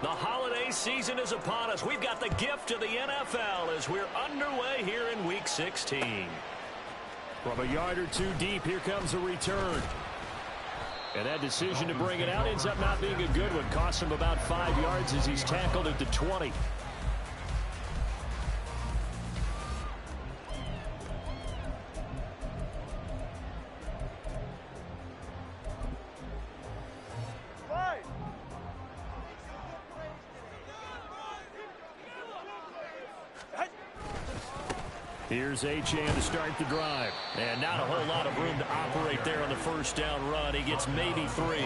The holiday season is upon us. We've got the gift of the NFL as we're underway here in Week 16. From a yard or two deep, here comes a return. And that decision to bring it out ends up not being a good one. Costs him about 5 yards as he's tackled at the 20. Here's Achane to start the drive. And not a whole lot of room to operate there on the first down run. He gets maybe 3.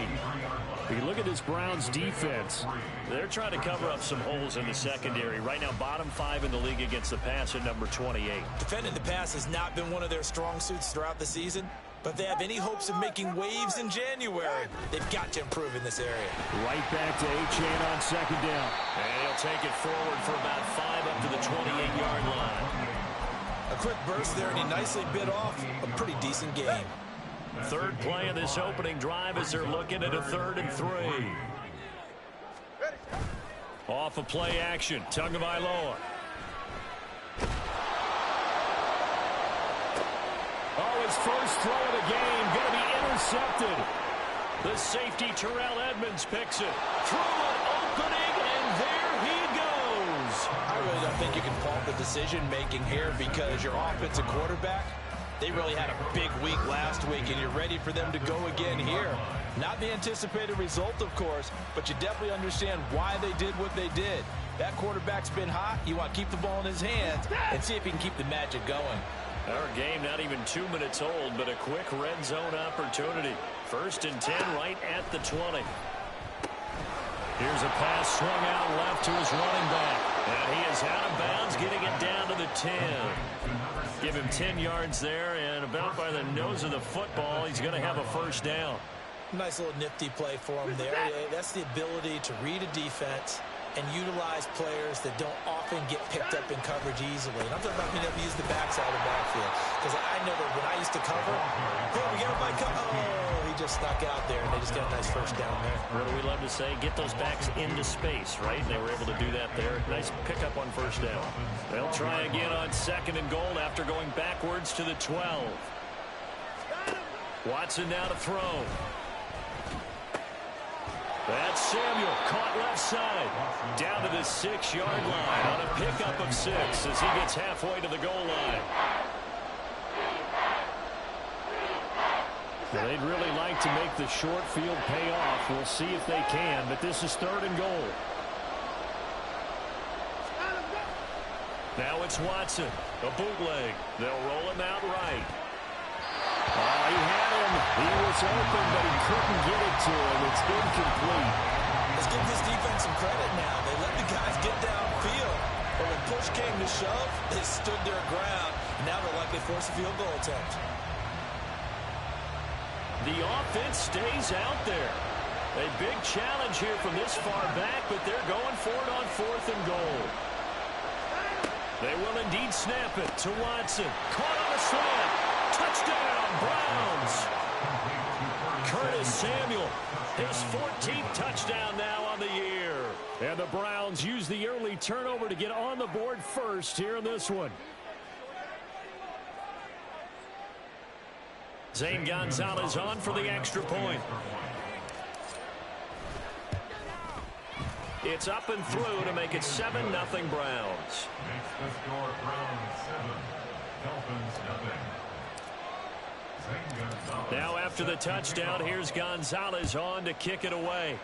You look at this Browns defense. They're trying to cover up some holes in the secondary. Right now, bottom 5 in the league against the pass at number 28. Defending the pass has not been one of their strong suits throughout the season. But if they have any hopes of making waves in January, they've got to improve in this area. Right back to Achane on second down. And he'll take it forward for about 5 up to the 28-yard line. A quick burst there, and he nicely bit off a pretty decent game. Third play of this opening drive as they're looking at a 3rd and 3. Off of play action, Tagovailoa. Oh, his first throw of the game going to be intercepted. The safety, Terrell Edmunds, picks it. Through an opening, and there he goes. I really don't think you can fault the decision-making here because your offensive quarterback, they really had a big week last week, and you're ready for them to go again here. Not the anticipated result, of course, but you definitely understand why they did what they did. That quarterback's been hot. You want to keep the ball in his hands and see if he can keep the magic going. Our game not even 2 minutes old, but a quick red zone opportunity. 1st and 10 right at the 20. Here's a pass swung out left to his running back. And he is out of bounds, getting it down to the 10. Give him 10 yards there, and about by the nose of the football, he's going to have a first down. Nice little nifty play for him there. That's the ability to read a defense and utilize players that don't often get picked up in coverage easily. And I'm talking about being able to use the backside of the backfield. Because I never, when I used to cover, hey, we get him by cover. Oh, he just snuck out there, and they just got a nice first down there. What do we love to say? Get those backs into space, right? And they were able to do that there. Nice pickup on first down. They'll try again on 2nd and goal after going backwards to the 12. Watson now to throw. That's Samuel, caught left side. Down to the 6-yard line on a pickup of 6 as he gets halfway to the goal line. Well, they'd really like to make the short field pay off. We'll see if they can, but this is 3rd and goal. Now it's Watson, a bootleg. They'll roll him out right. He had him. He was open, but he couldn't get it to him. It's incomplete. Let's give this defense some credit now. They let the guys get downfield. But when push came to shove, they stood their ground. Now they're likely to force a field goal attempt. The offense stays out there. A big challenge here from this far back, but they're going for it on 4th and goal. They will indeed snap it to Watson. Caught on a slant. Touchdown, Browns. Curtis Samuel, his 14th touchdown now on the year. And the Browns use the early turnover to get on the board first here in this one. Zane Gonzalez on for the extra point. It's up and through to make it 7-0 Browns. Now after the touchdown, here's Gonzalez on to kick it away.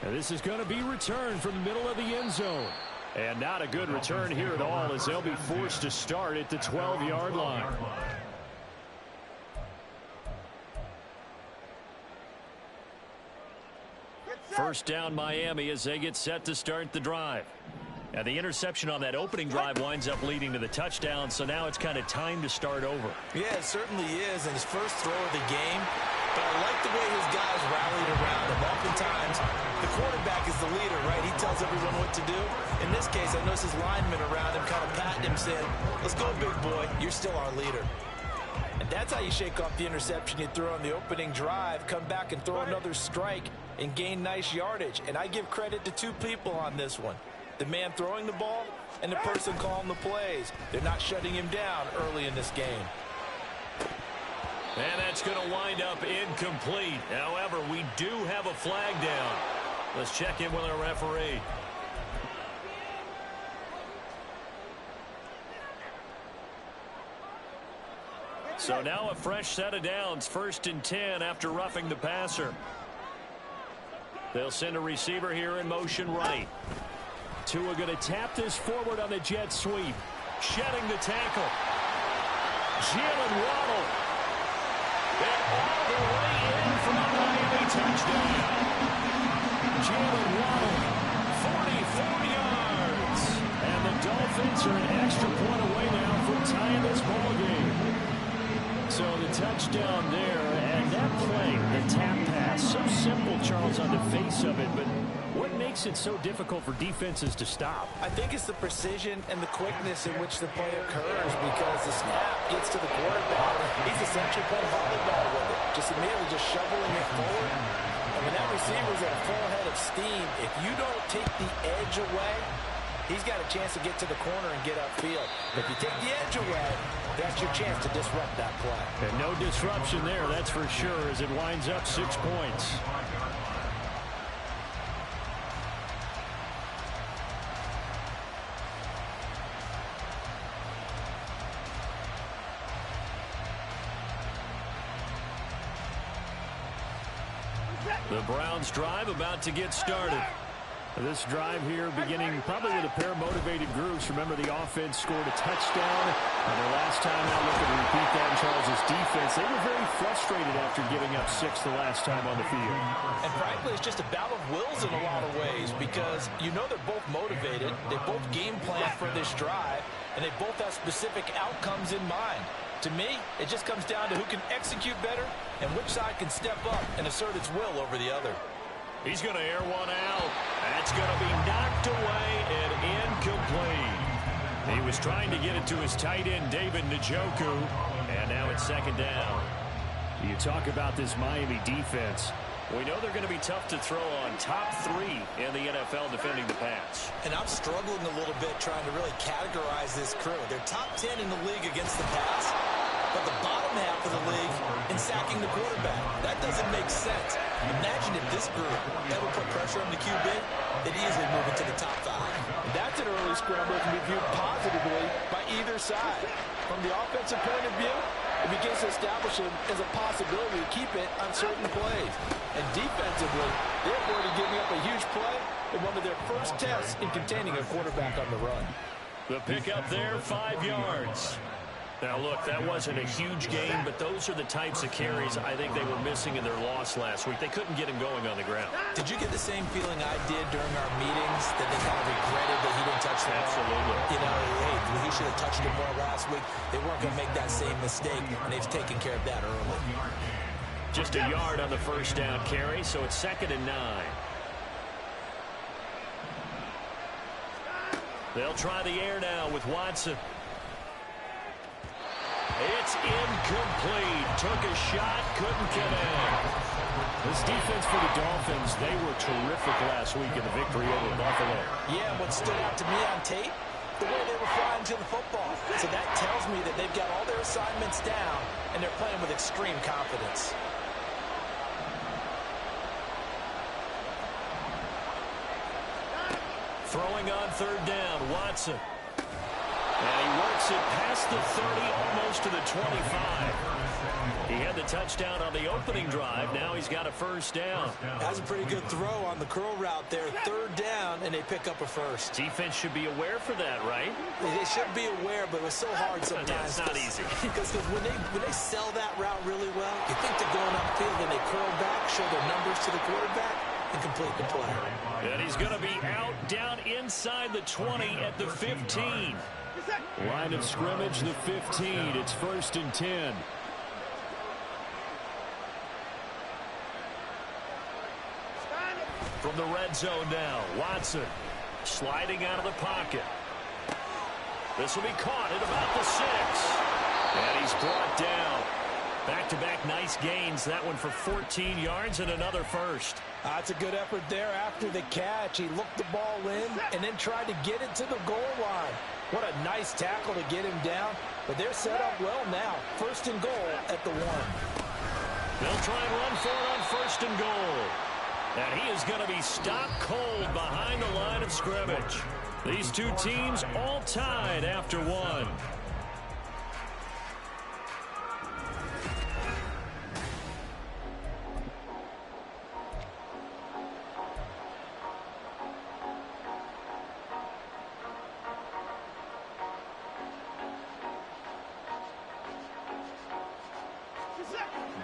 And this is going to be returned from the middle of the end zone. And not a good return here at all as they'll be forced to start at the 12-yard line. First down Miami as they get set to start the drive. Now the interception on that opening drive winds up leading to the touchdown, so now it's kind of time to start over. Yeah, it certainly is, and his first throw of the game. But I like the way his guys rallied around him. Oftentimes, the quarterback is the leader, right? He tells everyone what to do. In this case, I noticed his linemen around him kind of patting him, saying, let's go, big boy. You're still our leader. And That's how you shake off the interception you threw on the opening drive, come back and throw another strike and gain nice yardage. And I give credit to two people on this one. The man throwing the ball and the person calling the plays. They're not shutting him down early in this game. And that's going to wind up incomplete. However, we do have a flag down. Let's check in with our referee. So now a fresh set of downs, 1st and 10 after roughing the passer. They'll send a receiver here in motion right. Tua going to tap this forward on the jet sweep. Shedding the tackle. Jalen Waddle. And all the way in for a Miami touchdown. Jalen Waddle, 44 yards. And the Dolphins are an extra point away now from tying this ball game. So the touchdown there, and that play, the tap pass, so simple, Charles, on the face of it, but what makes it so difficult for defenses to stop? I think it's the precision and the quickness in which the play occurs, because the snap gets to the quarterback. He's essentially playing volleyball with it, just immediately just shoveling it forward. And when that receiver's at a full head of steam, if you don't take the edge away, he's got a chance to get to the corner and get upfield. If you take the edge away, that's your chance to disrupt that play. And no disruption there, that's for sure, as it winds up 6 points. The Browns drive about to get started. This drive here beginning probably with a pair of motivated groups. Remember, the offense scored a touchdown. And their last time out, looking to repeat that in Charles' defense. They were very frustrated after giving up 6 the last time on the field. And frankly, it's just a battle of wills in a lot of ways, because you know they're both motivated. They both game plan for this drive, and they both have specific outcomes in mind. To me, it just comes down to who can execute better and which side can step up and assert its will over the other. He's going to air one out. That's going to be knocked away and incomplete. He was trying to get it to his tight end, David Njoku. And now it's 2nd down. You talk about this Miami defense. We know they're going to be tough to throw on. Top 3 in the NFL defending the pass. And I'm struggling a little bit trying to really categorize this crew. They're top 10 in the league against the pass, but the bottom half of the league in sacking the quarterback. That doesn't make sense. Imagine if this group ever put pressure on the QB, they'd easily move into the top 5. That's an early scramble that can be viewed positively by either side. From the offensive point of view, it begins to establish it as a possibility to keep it on certain plays. And defensively, they're already giving up a huge play in one of their first tests in containing a quarterback on the run. The pickup there, 5 yards. Now, look, that wasn't a huge game, but those are the types of carries I think they were missing in their loss last week. They couldn't get him going on the ground. Did you get the same feeling I did during our meetings, that they kind of regretted that he didn't touch the ball? Absolutely. You know, hey, he should have touched it more last week. They weren't going to make that same mistake, and they've taken care of that early. Just a yard on the 1st down carry, so it's 2nd and 9. They'll try the air now with Watson. It's incomplete. Took a shot, couldn't connect. This defense for the Dolphins, they were terrific last week in the victory over Buffalo. Yeah, what stood out to me on tape, the way they were flying to the football. So that tells me that they've got all their assignments down, and they're playing with extreme confidence. Throwing on 3rd down, Watson. And he works it past the 30, almost to the 25. He had the touchdown on the opening drive. Now he's got a 1st down. That's a pretty good throw on the curl route there. 3rd down, and they pick up a 1st. Defense should be aware for that, right? They should be aware, but it was so hard sometimes. Yeah, it's not easy. Because when they sell that route really well, you think they're going upfield, and they curl back, show their numbers to the quarterback, and complete the play. And he's going to be out down inside the 20 at the 15. Line of scrimmage, the 15. It's 1st and 10. From the red zone now, Watson sliding out of the pocket. This will be caught at about the 6. And he's brought down. Back-to-back nice gains. That one for 14 yards and another first. That's a good effort there after the catch. He looked the ball in and then tried to get it to the goal line. What a nice tackle to get him down. But they're set up well now. First and goal at the 1. They'll try and run for it on first and goal. And he is going to be stopped cold behind the line of scrimmage. These two teams all tied after 1.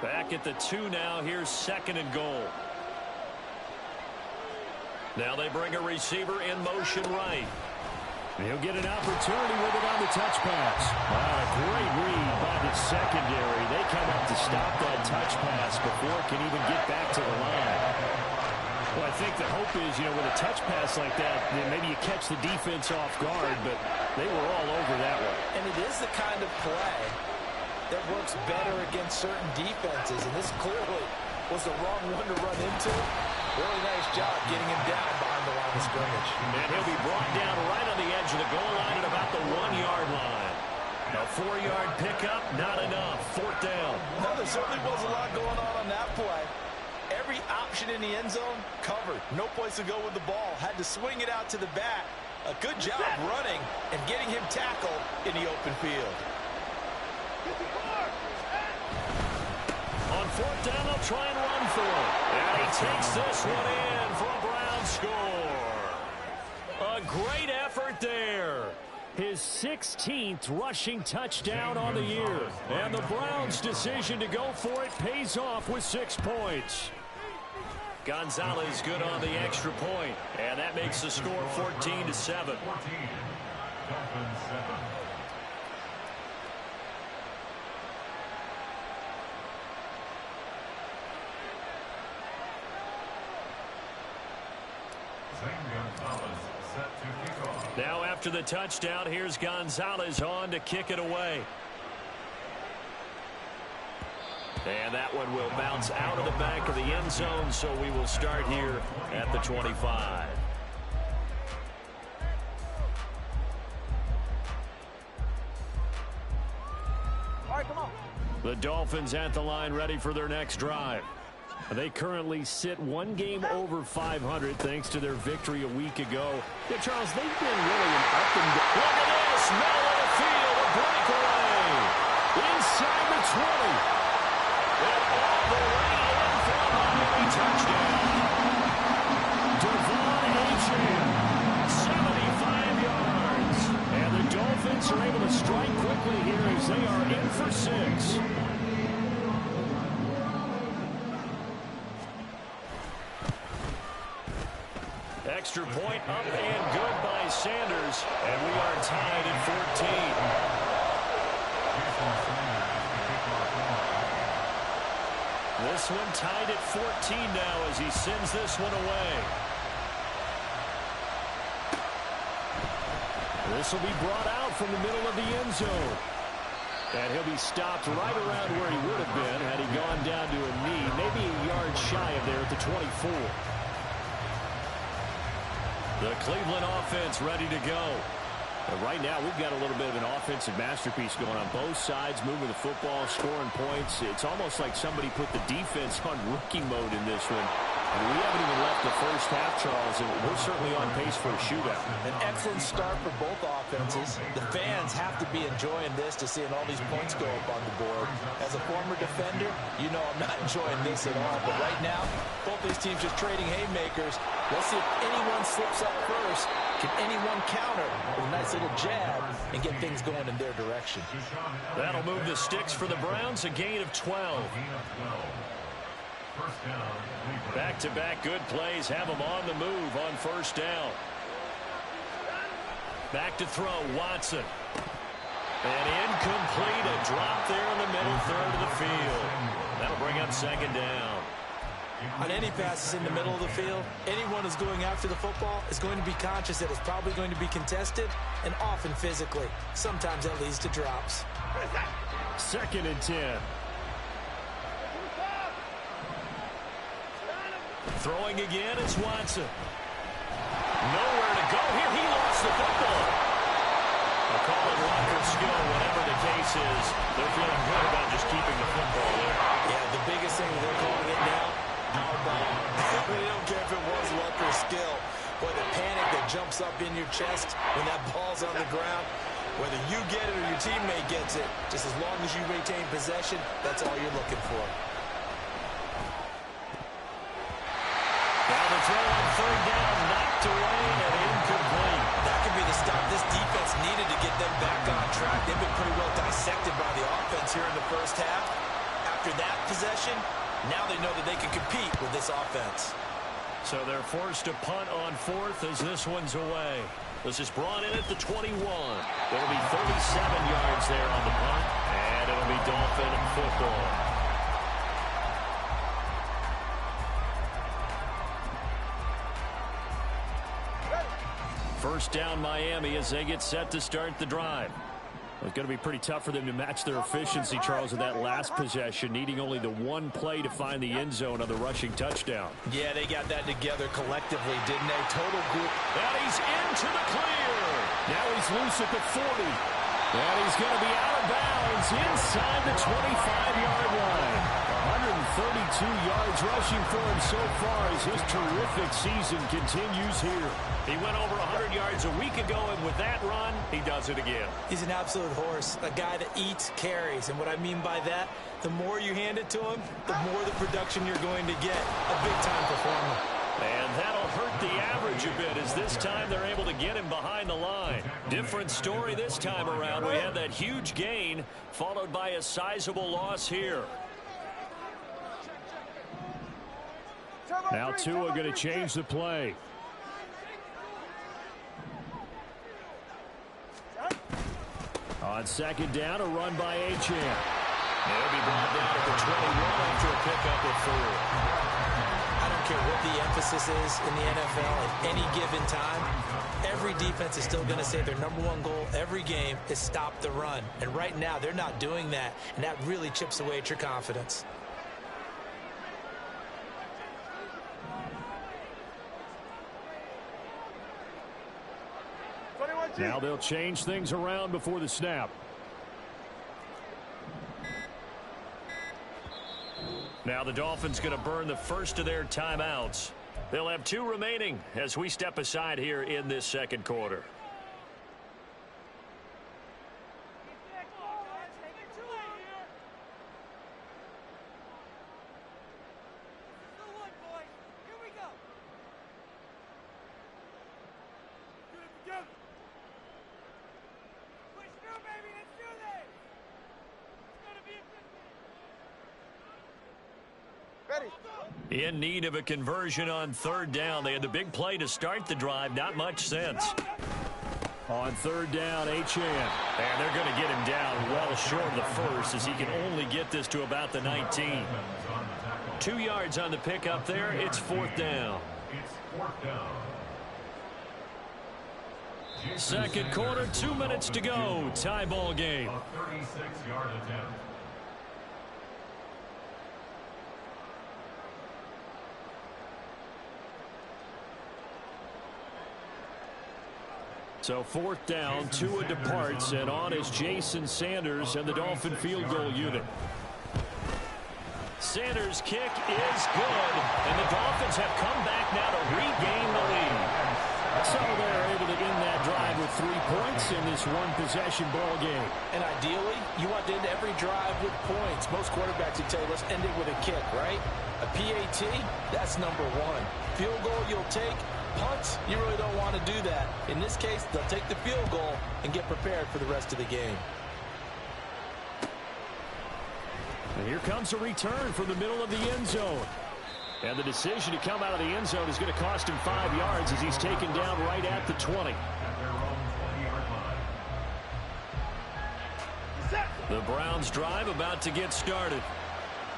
Back at the 2 now. Here's second and goal. Now they bring a receiver in motion right. He'll get an opportunity with it on the touch pass. Great read by the secondary. They come up to stop that touch pass before it can even get back to the line. Well, I think the hope is, with a touch pass like that, maybe you catch the defense off guard, but they were all over that one. And it is the kind of play that works better against certain defenses, and this clearly was the wrong one to run into. Really nice job getting him down behind the line of scrimmage. And he'll be brought down right on the edge of the goal line at about the 1-yard line. A 4-yard pickup, not enough. Fourth down. No, there certainly was a lot going on that play. Every option in the end zone covered. No place to go with the ball. Had to swing it out to the back. A good job running and getting him tackled in the open field. On fourth down, they'll try and run for it. And he takes this one in for a Brown score. A great effort there. His 16th rushing touchdown on the year. And the Browns' decision to go for it pays off with 6 points. Gonzalez good on the extra point. And that makes the score 14-7. Now after the touchdown, here's Gonzalez on to kick it away. And that one will bounce out of the back of the end zone, so we will start here at the 25. All right, come on. The Dolphins at the line ready for their next drive. They currently sit 1 game over 500 thanks to their victory a week ago. Yeah, Charles, they've been really an up and down. Look at this, middle of the field, a breakaway. Inside the 20. And all the way in for a Miami touchdown. Devon Achane, 75 yards. And the Dolphins are able to strike quickly here as they are in for 6. Extra point up and good by Sanders. And we are tied at 14. This one tied at 14 now as he sends this one away. This will be brought out from the middle of the end zone. And he'll be stopped right around where he would have been had he gone down to a knee, maybe a yard shy of there at the 24. The Cleveland offense ready to go. And right now, we've got a little bit of an offensive masterpiece going on both sides, moving the football, scoring points. It's almost like somebody put the defense on rookie mode in this one. And we haven't even left the first half, Charles, and we're certainly on pace for a shootout. An excellent start for both offenses. The fans have to be enjoying this to seeing all these points go up on the board. As a former defender, you know I'm not enjoying this at all. But right now, both these teams just trading haymakers. Let's see if anyone slips up first. Can anyone counter with a nice little jab and get things going in their direction? That'll move the sticks for the Browns, a gain of 12. Back-to-back good plays have them on the move on first down. Back to throw, Watson. And incomplete, a drop there in the middle third of the field. That'll bring up second down. On any passes in the middle of the field, anyone who's going after the football is going to be conscious that it's probably going to be contested and often physically. Sometimes that leads to drops. Second and 10. Throwing again, it's Watson. Nowhere to go here. He lost the football. I'll call it luck or skill, whatever the case is. They're feeling good about just keeping the football there. Yeah, the biggest thing they're calling it now, power ball. They don't care if it was luck or skill. Boy, the panic that jumps up in your chest when that ball's on the ground, whether you get it or your teammate gets it, just as long as you retain possession, that's all you're looking for. Now the throw on third down, knocked away and incomplete. That could be the stop this defense needed to get them back on track. They've been pretty well dissected by the offense here in the first half. After that possession, now they know that they can compete with this offense. So they're forced to punt on fourth as this one's away. This is brought in at the 21. It'll be 37 yards there on the punt, and it'll be Dolphin football. First down Miami as they get set to start the drive. It's going to be pretty tough for them to match their efficiency, Charles, with that last possession, needing only the one play to find the end zone on the rushing touchdown. Yeah, they got that together collectively, didn't they? Total group. And he's into the clear. Now he's loose at the 40. And he's going to be out of bounds inside the 25-yard line. 132 yards rushing for him so far as his terrific season continues here. He went over 100 yards a week ago, and with that run, he does it again. He's an absolute horse, a guy that eats carries. And what I mean by that, the more you hand it to him, the more the production you're going to get. A big-time performer. And that'll hurt the average a bit as this time they're able to get him behind the line. Different story this time around. We have that huge gain followed by a sizable loss here. Now Tua going to change the play. On second down, a run by Achane. They'll be brought down at the 21 after a pickup of 4. I don't care what the emphasis is in the NFL at any given time. Every defense is still going to say their number one goal every game is stop the run. And right now, they're not doing that, and that really chips away at your confidence. Now they'll change things around before the snap. Now the Dolphins going to burn the first of their timeouts. They'll have 2 remaining as we step aside here in this second quarter. In need of a conversion on third down. They had the big play to start the drive. Not much sense. On third down, Achane. And they're going to get him down well short of the first as he can only get this to about the 19. 2 yards on the pickup there. It's fourth down. Second quarter, 2 minutes to go. Tie ball game. 36-yard attempt. So fourth down, Tua departs, and on is Jason Sanders and the Dolphin field goal unit. Sanders' kick is good, and the Dolphins have come back now to regain the lead. So they're able to end that drive with 3 points in this one-possession ball game. And ideally, you want to end every drive with points. Most quarterbacks would tell you, let's end it with a kick, right? A PAT, that's number 1. Field goal you'll take. Punts, you really don't want to do that. In this case, they'll take the field goal and get prepared for the rest of the game. And here comes a return from the middle of the end zone. And the decision to come out of the end zone is going to cost him 5 yards as he's taken down right at the 20. The Browns drive about to get started.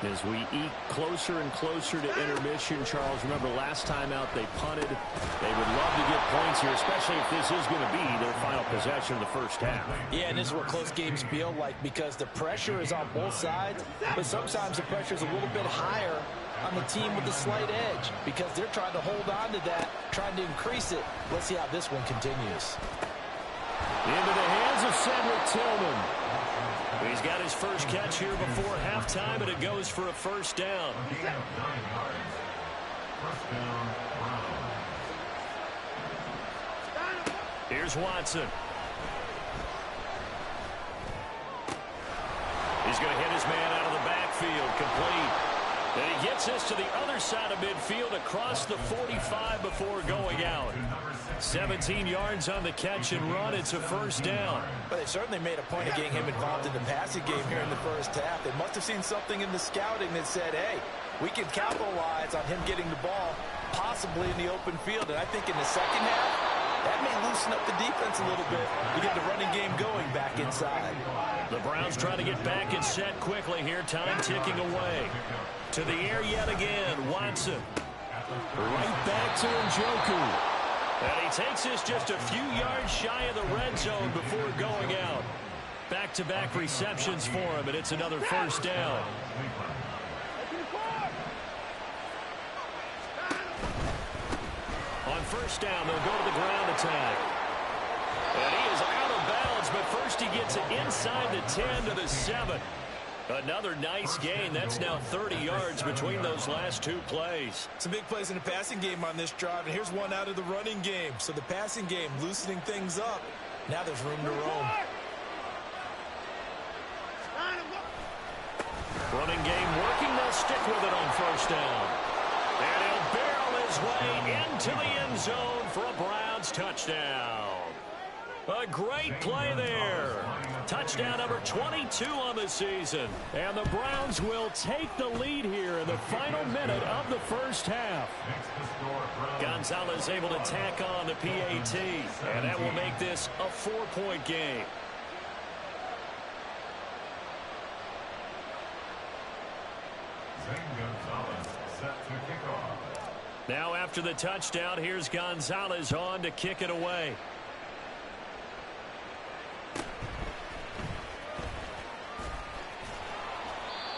As we eke closer and closer to intermission, Charles, remember last time out they punted. They would love to get points here, especially if this is going to be their final possession of the first half. Yeah, and this is what close games feel like because the pressure is on both sides, but sometimes the pressure is a little bit higher on the team with the slight edge because they're trying to hold on to that, trying to increase it. Let's see how this one continues. Into the hands of Cedric Tillman. He's got his first catch here before halftime, and it goes for a first down. First down, Browns. Here's Watson. He's going to hit his man out of the backfield, complete. And he gets this to the other side of midfield across the 45 before going out. 17 yards on the catch and run. It's a first down. But they certainly made a point of getting him involved in the passing game here in the first half. They must have seen something in the scouting that said, hey, we can capitalize on him getting the ball, possibly in the open field. And I think in the second half, that may loosen up the defense a little bit to get the running game going back inside. The Browns trying to get back and set quickly here. Time ticking away. To the air yet again. Watson. Right back to Njoku. And he takes this just a few yards shy of the red zone before going out. Back-to-back receptions for him, and it's another first down. On first down, they'll go to the ground attack. And he is out of bounds, but first he gets it inside the 10 to the 7. Another nice gain. That's now 30 yards between those last two plays. Some big plays in the passing game on this drive, and here's one out of the running game. So the passing game loosening things up. Now there's room to roam. Running game working. They'll stick with it on first down. And he'll barrel his way into the end zone for a Browns touchdown. A great play there. Touchdown number 22 on the season. And the Browns will take the lead here in the final minute of the first half. Gonzalez able to tack on the PAT. And that will make this a 4-point game. Zane Gonzalez set to kick off. Now after the touchdown, here's Gonzalez on to kick it away.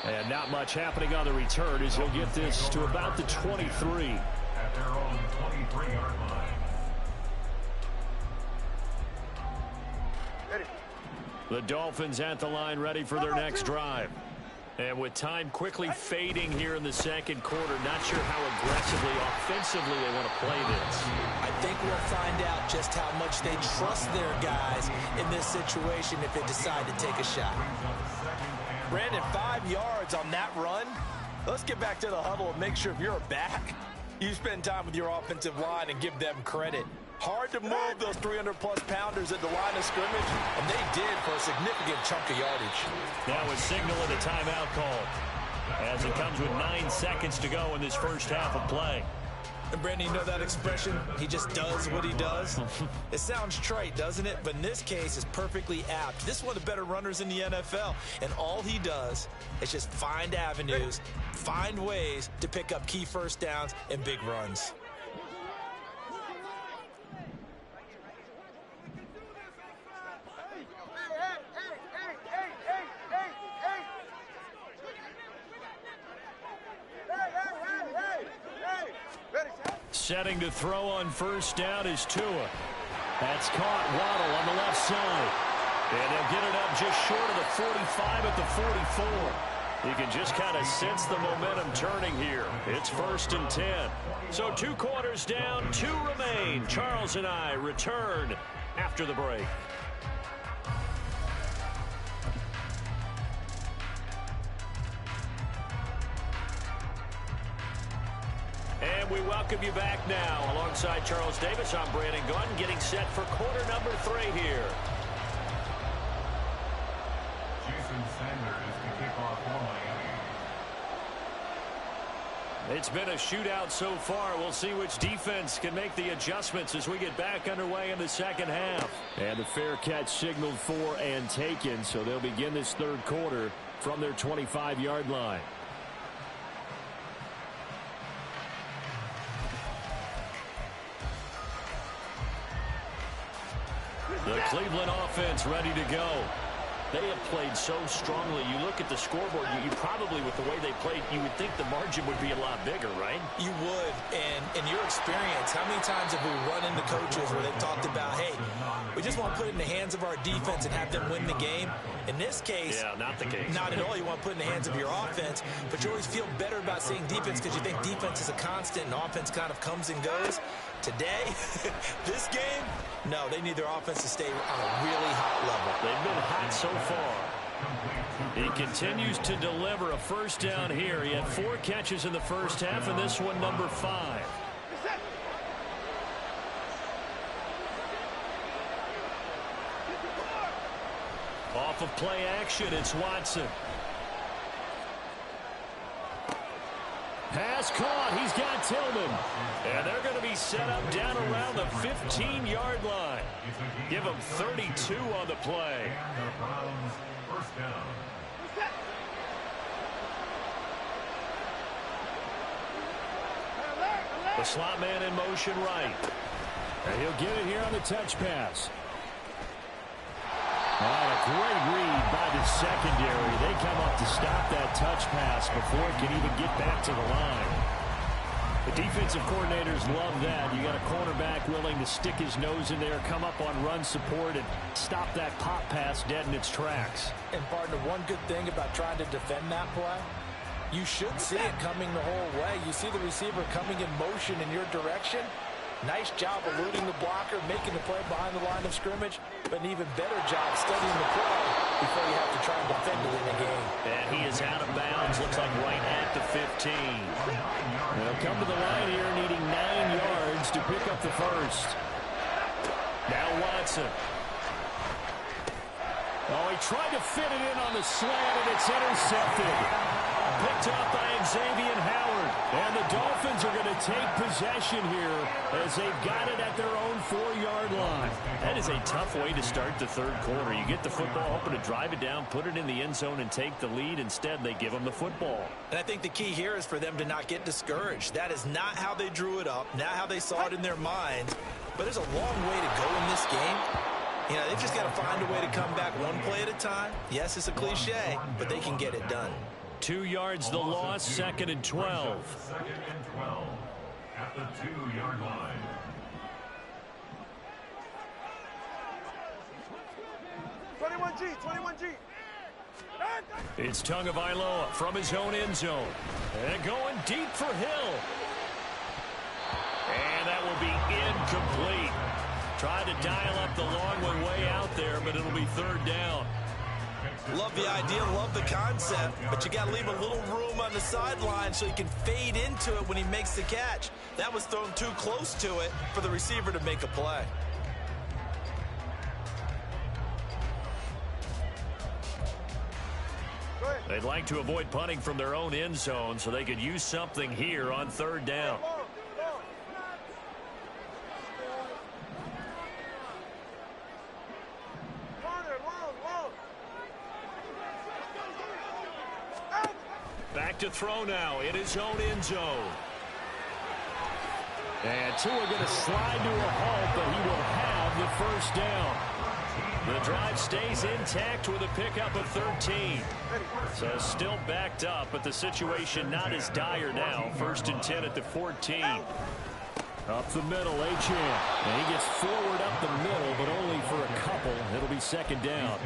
And not much happening on the return as he'll get this to about the 23. At their own 23-yard line. The Dolphins at the line ready for their next drive. And with time quickly fading here in the second quarter, not sure how aggressively, offensively they want to play this. I think we'll find out just how much they trust their guys in this situation if they decide to take a shot. Brandon, 5 yards on that run. Let's get back to the huddle and make sure if you're a back, you spend time with your offensive line and give them credit. Hard to move those 300-plus pounders at the line of scrimmage, and they did for a significant chunk of yardage. Now a signal and a timeout call as it comes with 9 seconds to go in this first half of play. And Brandon, you know that expression, he just does what he does? It sounds trite, doesn't it? But in this case, it's perfectly apt. This is one of the better runners in the NFL, and all he does is just find avenues, find ways to pick up key first downs and big runs. Setting to throw on first down is Tua. That's caught. Waddle on the left side. And they'll get it up just short of the 45 at the 44. You can just kind of sense the momentum turning here. It's 1st and 10. So 2 quarters down, 2 remain. Charles and I return after the break. And we welcome you back now. Alongside Charles Davis, I'm Brandon Gunn, getting set for quarter number 3 here. Jason Sanders to kick off for Miami. It's been a shootout so far. We'll see which defense can make the adjustments as we get back underway in the second half. And the fair catch signaled for and taken, so they'll begin this third quarter from their 25-yard line. The Cleveland offense ready to go. They have played so strongly. You look at the scoreboard, you probably, with the way they played, you would think the margin would be a lot bigger, right? You would. And in your experience, how many times have we run into coaches where they've talked about, hey, we just want to put it in the hands of our defense and have them win the game? In this case, yeah, not the case. Not at all. You want to put it in the hands of your offense, but you always feel better about seeing defense because you think defense is a constant and offense kind of comes and goes. Today, this game, no, they need their offense to stay on a really hot level. They've been hot so far. He continues to deliver a first down here. He had 4 catches in the first half, and this one number 5. Off of play action, it's Watson. Pass caught. He's got Tillman. And they're going to be set up down around the 15-yard line. Give them 32 on the play. The slot man in motion right. And he'll get it here on the touch pass. A great read by the secondary. They come up to stop that touch pass before it can even get back to the line. The defensive coordinators love that. You got a cornerback willing to stick his nose in there, come up on run support, and stop that pop pass dead in its tracks. And, partner, one good thing about trying to defend that play, you should see it coming the whole way. You see the receiver coming in motion in your direction. Nice job eluding the blocker, making the play behind the line of scrimmage, but an even better job studying the play before you have to try and defend it in the game. And he is out of bounds, looks like right at the 15. They'll come to the line here needing 9 yards to pick up the first. Now Watson. Oh, he tried to fit it in on the slant, and it's intercepted. Picked up by Xavier Howard. And the Dolphins are going to take possession here as they've got it at their own 4-yard line. That is a tough way to start the third quarter. You get the football, hoping to drive it down, put it in the end zone, and take the lead. Instead, they give them the football. And I think the key here is for them to not get discouraged. That is not how they drew it up, not how they saw it in their minds. But there's a long way to go in this game. You know, they've just got to find a way to come back one play at a time. Yes, it's a cliche, but they can get it done. 2 yards the loss, 2nd and 12. 2nd and 12 at the 2-yard line. It's Tagovailoa from his own end zone. And going deep for Hill. And that will be incomplete. Tried to dial up the long one way out there, but it'll be 3rd down. Love the idea, love the concept, but you got to leave a little room on the sideline so he can fade into it when he makes the catch. That was thrown too close to it for the receiver to make a play. They'd like to avoid punting from their own end zone so they could use something here on 3rd down. Back to throw now in his own end zone. And Tua going to slide to a halt, but he will have the first down. The drive stays intact with a pickup of 13. So still backed up, but the situation not as dire now. 1st and 10 at the 14. Up the middle, Achane. And he gets forward up the middle, but only for a couple. It'll be 2nd down.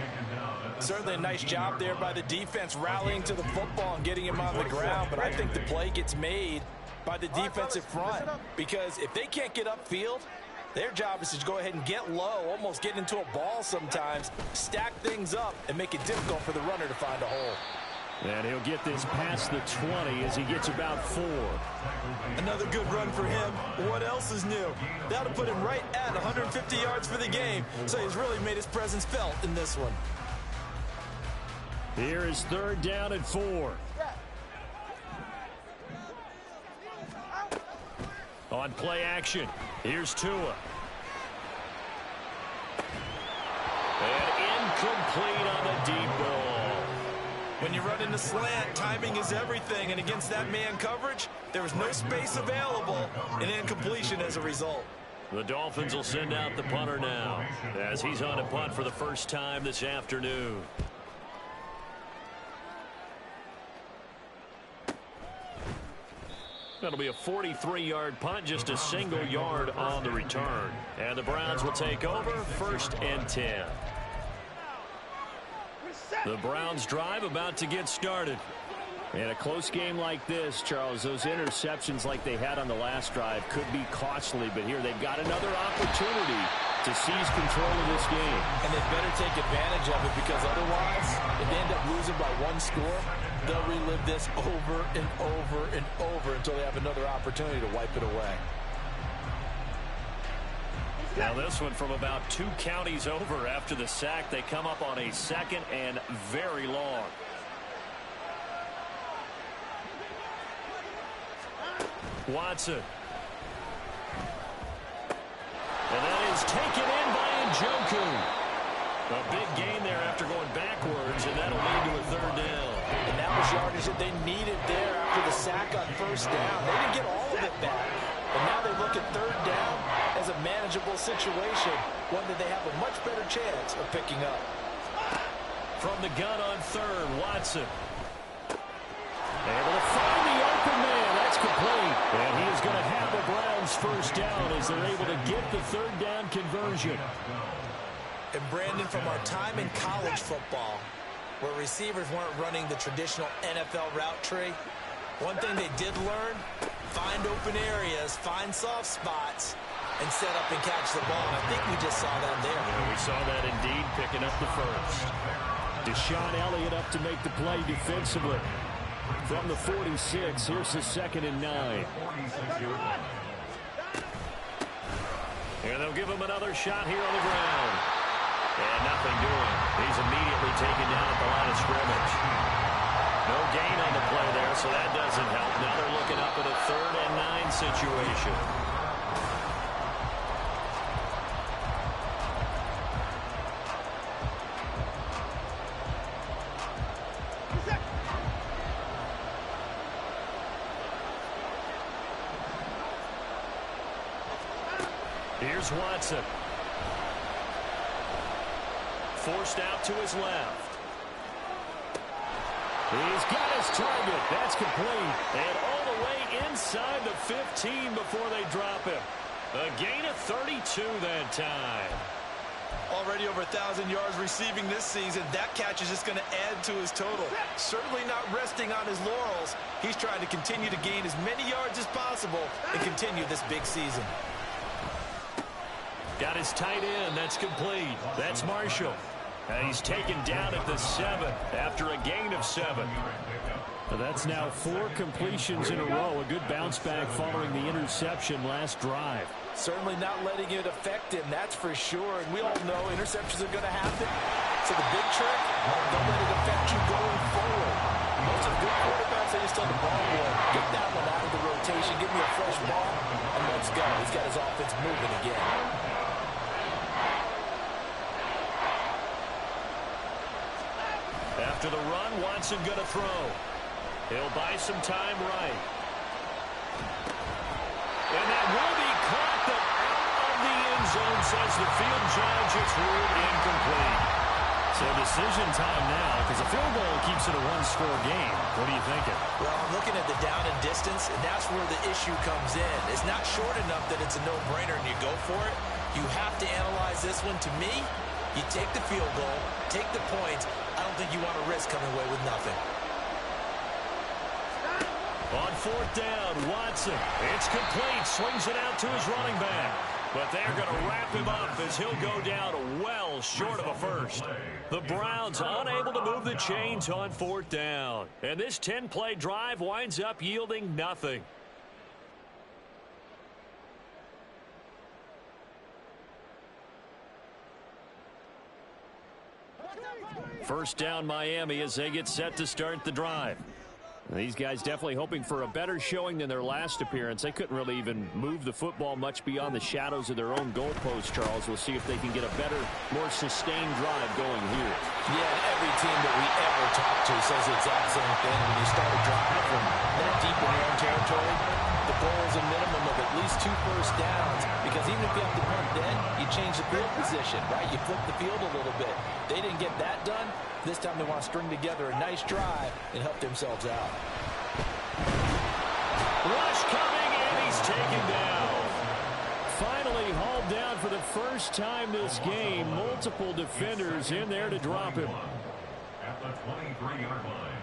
Certainly a nice job there by the defense rallying to the football and getting him on the ground, but I think the play gets made by the defensive front because if they can't get upfield, their job is to go ahead and get low, almost get into a ball sometimes, stack things up, and make it difficult for the runner to find a hole. And he'll get this past the 20 as he gets about 4. Another good run for him. What else is new? That'll put him right at 150 yards for the game, so he's really made his presence felt in this one. Here is 3rd down and 4. On play action, here's Tua. And incomplete on the deep ball. When you run in the slant, timing is everything, and against that man coverage, there was no space available, and incompletion as a result. The Dolphins will send out the punter now, as he's on a punt for the first time this afternoon. That'll be a 43-yard punt, just a single yard on the return. And the Browns will take over, 1st and 10. The Browns drive about to get started. In a close game like this, Charles, those interceptions like they had on the last drive could be costly, but here they've got another opportunity to seize control of this game. And they better take advantage of it, because otherwise, if they end up losing by 1 score, they'll relive this over and over and over until they have another opportunity to wipe it away. Now this one from about 2 counties over after the sack. They come up on a 2nd and very long. Watson. And that is taken in by Njoku. A big gain there after going backwards, and that'll lead to a 3rd down. And that was yardage that they needed there after the sack on 1st down. They didn't get all of it back. But now they look at 3rd down as a manageable situation, one that they have a much better chance of picking up. From the gun on 3rd, Watson. Able to find the open man. That's complete. And he is going to have the Browns 1st down as they're able to get the 3rd down conversion. And Brandon, from our time in college football, where receivers weren't running the traditional NFL route tree, one thing they did learn, find open areas, find soft spots, and set up and catch the ball. And I think we just saw that there. Yeah, we saw that indeed, picking up the 1st. Deshaun Elliott up to make the play defensively. From the 46, here's the 2nd and 9. And they'll give him another shot here on the ground. And nothing doing. He's immediately taken down at the line of scrimmage. No gain on the play there, so that doesn't help. Now they're looking up at a 3rd and 9 situation. Here's Watson. Forced out to his left. He's got his target. That's complete. And all the way inside the 15 before they drop him. A gain of 32 that time. Already over 1,000 yards receiving this season. That catch is just going to add to his total. Certainly not resting on his laurels. He's trying to continue to gain as many yards as possible and continue this big season. Got his tight end. That's complete. That's Marshall. And he's taken down at the 7 after a gain of 7. That's now 4 completions in a row. A good bounce back following the interception last drive. Certainly not letting it affect him, that's for sure. And we all know interceptions are going to happen. So the big trick, don't let it affect you going forward. Most of the good quarterbacks, they just tell the ball boy, get that one out of the rotation, give me a fresh ball, and let's go. He's got his offense moving again. After the run, Watson going to throw. He'll buy some time right. And that will be caught, but out of the end zone, says the field judge. It's ruled incomplete. So decision time now, because a field goal keeps it a 1-score game. What are you thinking? Well, I'm looking at the down and distance, and that's where the issue comes in. It's not short enough that it's a no-brainer and you go for it. You have to analyze this one. To me, you take the field goal, take the points. I don't think you want to risk coming away with nothing. On 4th down, Watson. It's complete. Swings it out to his running back. But they're going to wrap him up as he'll go down well short of a first. The Browns unable to move the chains on 4th down. And this 10-play drive winds up yielding nothing. First down, Miami, as they get set to start the drive. These guys definitely hoping for a better showing than their last appearance. They couldn't really even move the football much beyond the shadows of their own goalpost, Charles. We'll see if they can get a better, more sustained drive going here. Yeah, every team that we ever talk to says the exact same thing. When you start a drive from that deep in your own territory, the goal is a minimum of at least 2 first downs, because even if you have to punt then, you change the field position, right? You flip the field a little bit. They didn't get that done. This time they want to string together a nice drive and help themselves out. Rush coming, and he's taken down. Finally hauled down for the first time this game. Multiple defenders in there to drop him. At the 23-yard line.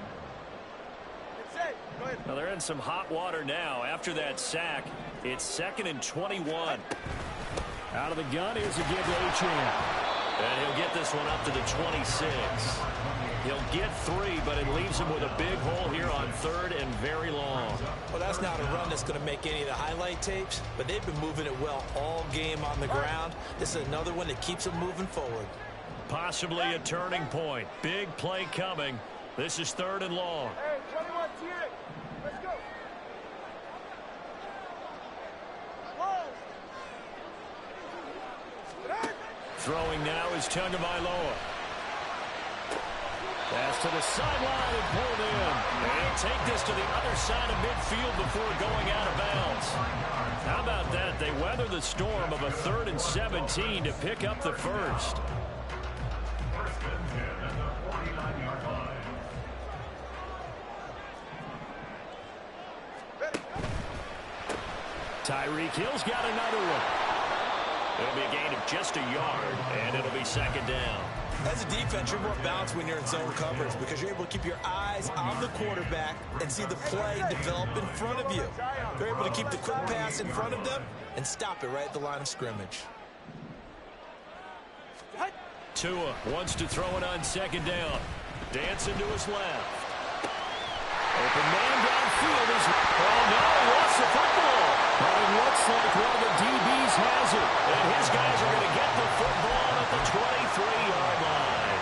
Well, they're in some hot water now. After that sack, it's 2nd and 21. Out of the gun, here's a give to Achane. And he'll get this one up to the 26. He'll get 3, but it leaves him with a big hole here on 3rd and very long. Well, that's not a run that's going to make any of the highlight tapes, but they've been moving it well all game on the ground. This is another one that keeps them moving forward. Possibly a turning point. Big play coming. This is 3rd and long. Hey, 21, T-Rick. Let's go. Throwing now is Tagovailoa. Pass to the sideline and pulled in. And he'll take this to the other side of midfield before going out of bounds. How about that? They weather the storm of a 3rd and 17 to pick up the first. First and 10 at the 49-yard line. Tyreek Hill's got another one. It'll be a gain of just a yard, and it'll be 2nd down. As a defense, you're more balanced when you're in zone coverage because you're able to keep your eyes on the quarterback and see the play develop in front of you. They're able to keep the quick pass in front of them and stop it right at the line of scrimmage. Tua wants to throw it on 2nd down. Dancing to his left. Open man downfield is... Oh, no, lost the football. But it looks like one of the DBs has it. And his guys are going to get the football at the 23-yard line.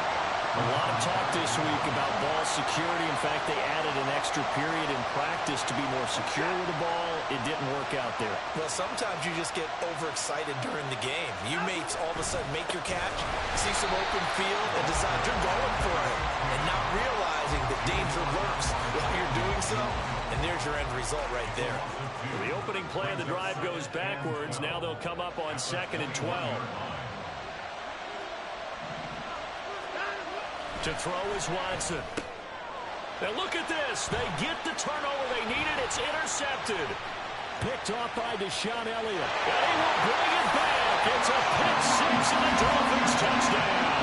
A lot of talk this week about ball security. In fact, they added an extra period in practice to be more secure with the ball. It didn't work out there. Well, sometimes you just get overexcited during the game. You may all of a sudden make your catch, see some open field, and decide you're going for it, and not realizing that danger lurks while you're doing so. And there's your end result right there. The opening play of the drive goes backwards. Now they'll come up on 2nd and 12. To throw is Watson. Now look at this. They get the turnover they needed. It's intercepted. Picked off by Deshaun Elliott. And he will bring it back. It's a pick 6 and a Dolphins touchdown.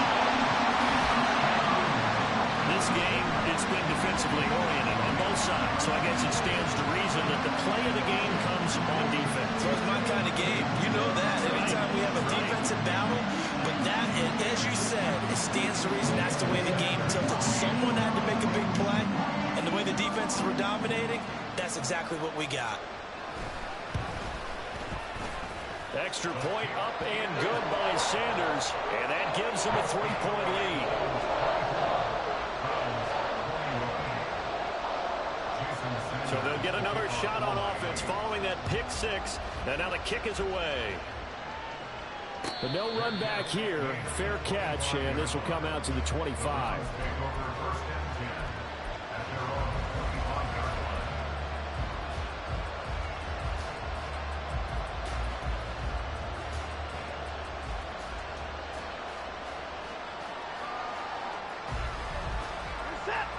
This game, it's been defensively oriented on both sides. So I guess it stands to reason that the play of the game comes on defense. So it's my kind of game. You know that. Anytime we have a defensive battle, but that, as you said, it stands to reason that's the way the game tilted. Someone had to make a big play, and the way the defenses were dominating, that's exactly what we got. Extra point up and good by Sanders, and that gives them a 3-point lead. So they'll get another shot on offense following that pick 6, and now the kick is away. But no run back here. Fair catch, and this will come out to the 25.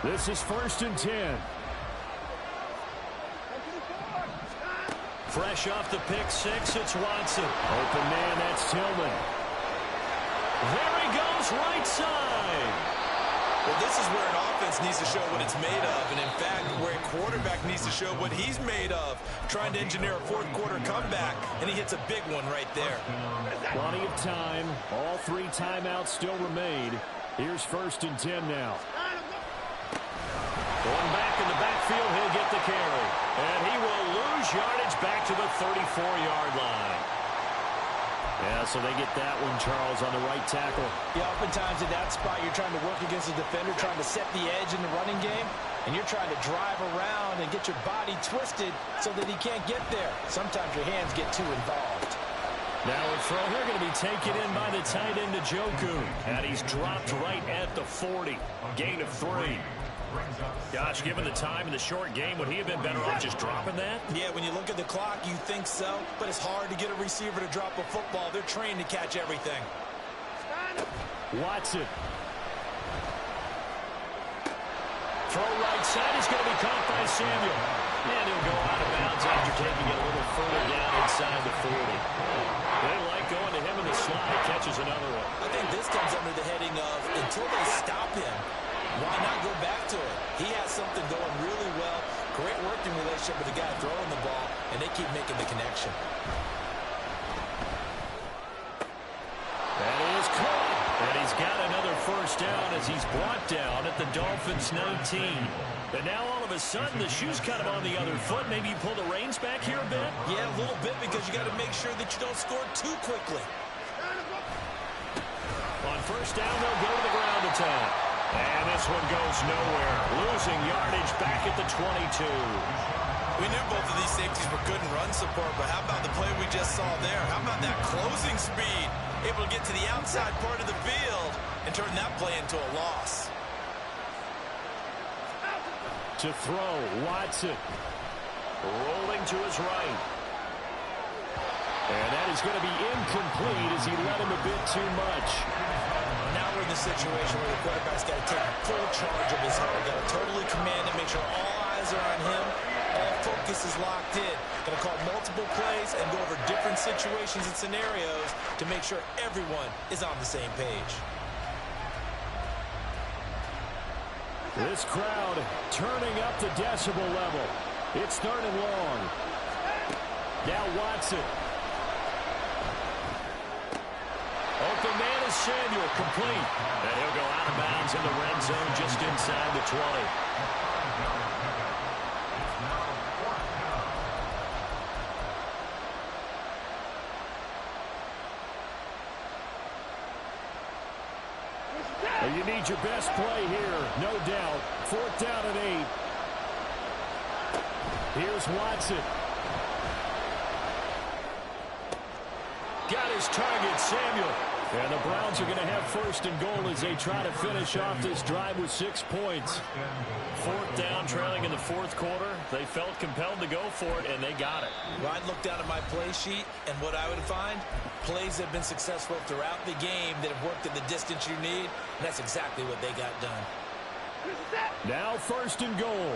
This is 1st and 10. Fresh off the pick 6, it's Watson. Open man, that's Tillman. There he goes, right side. Well, this is where an offense needs to show what it's made of, and in fact, where a quarterback needs to show what he's made of, trying to engineer a 4th quarter comeback, and he hits a big one right there. Plenty of time. All 3 timeouts still remain. Here's 1st and 10 now. Going back in the backfield, he'll get the carry. And he will lose yardage back to the 34-yard line. Yeah, so they get that one, Charles, on the right tackle. Yeah, oftentimes in that spot, you're trying to work against the defender, trying to set the edge in the running game, and you're trying to drive around and get your body twisted so that he can't get there. Sometimes your hands get too involved. Now a throw here going to be taken in by the tight end Njoku. And he's dropped right at the 40. Gain of 3. Gosh, given the time in the short game, would he have been better off just dropping that? Yeah, when you look at the clock, you think so, but it's hard to get a receiver to drop a football. They're trained to catch everything. Watson. Throw right side is going to be caught by Samuel. And he'll go out of bounds after taking it a little further down inside the 40. They like going to him in the slot. He catches another one. I think this comes under the heading of until they stop him, why not go back to it? He has something going really well. Great working relationship with the guy throwing the ball, and they keep making the connection. That is caught. And he's got another first down as he's brought down at the Dolphins' 19. And now all of a sudden the shoe's kind of on the other foot. Maybe you pull the reins back here a bit? Yeah, a little bit, because you got to make sure that you don't score too quickly. On first down, they'll go to the ground attack. And this one goes nowhere. Losing yardage back at the 22. We knew both of these safeties were good in run support, but how about the play we just saw there? How about that closing speed? Able to get to the outside part of the field and turn that play into a loss. To throw, Watson. Rolling to his right. And that is going to be incomplete as he let him a bit too much. Now we're in the situation where the quarterback's got to take full charge of his head. Got to totally command it, make sure all eyes are on him. All focus is locked in. Going to call multiple plays and go over different situations and scenarios to make sure everyone is on the same page. This crowd turning up the decibel level. It's third and long. Now Watson. Open man is Samuel, complete. And he'll go out of bounds in the red zone just inside the 20. Well, you need your best play here, no doubt. Fourth down and 8. Here's Watson. Got his target, Samuel. And the Browns are going to have first and goal as they try to finish off this drive with 6 points. Fourth down, trailing in the fourth quarter. They felt compelled to go for it, and they got it. Well, I'd look down at my play sheet, and what I would find, plays that have been successful throughout the game that have worked in the distance you need, and that's exactly what they got done. Now first and goal.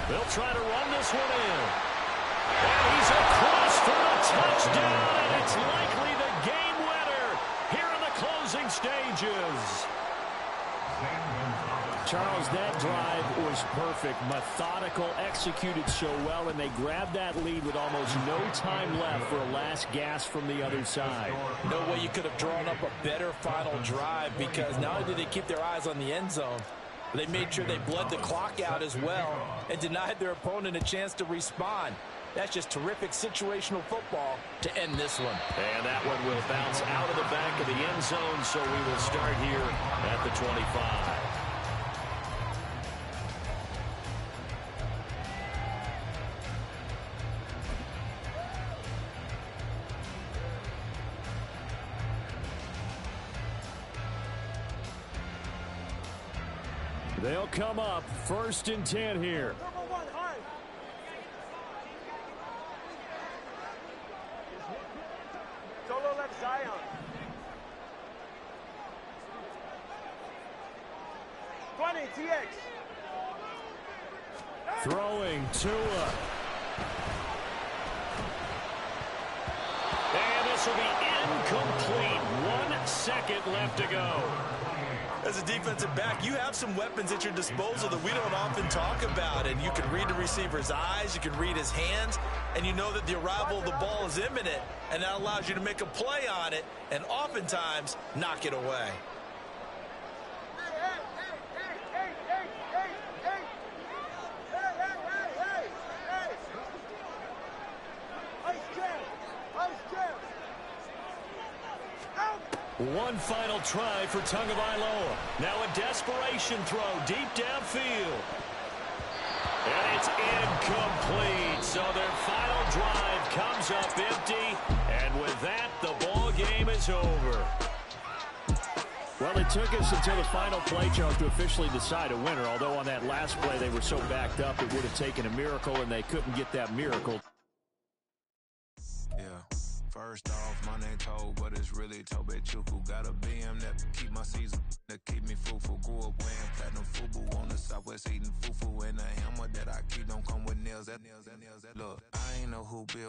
They'll try to run this one in. And he's across for a touchdown, and it's likely the game winner here in the closing stages. Charles, that drive was perfect, methodical, executed so well, and they grabbed that lead with almost no time left for a last gasp from the other side. No way you could have drawn up a better final drive, because not only did they keep their eyes on the end zone, they made sure they bled the clock out as well and denied their opponent a chance to respond. That's just terrific situational football to end this one. And that one will bounce out of the back of the end zone, so we will start here at the 25. They'll come up first and 10 here. Number 1, high. Solo left Zion. 20, TX. Throwing Tua. And this will be incomplete. 1 second left to go. As a defensive back, you have some weapons at your disposal that we don't often talk about. And you can read the receiver's eyes, you can read his hands, and you know that the arrival of the ball is imminent. And that allows you to make a play on it and oftentimes knock it away. One final try for Tagovailoa. Now a desperation throw deep downfield. And it's incomplete. So their final drive comes up empty. And with that, the ball game is over. Well, it took us until the final play, Charles, to officially decide a winner. Although on that last play they were so backed up, it would have taken a miracle, and they couldn't get that miracle. Yeah, First off, my name Toe, but it's really Tobe Chuku. Got a BM that keep my season, that keep me fruitful. Grew up wearing platinum FUBU on the Southwest eating fufu. And the hammer that I keep don't come with nails. Look, I ain't know who built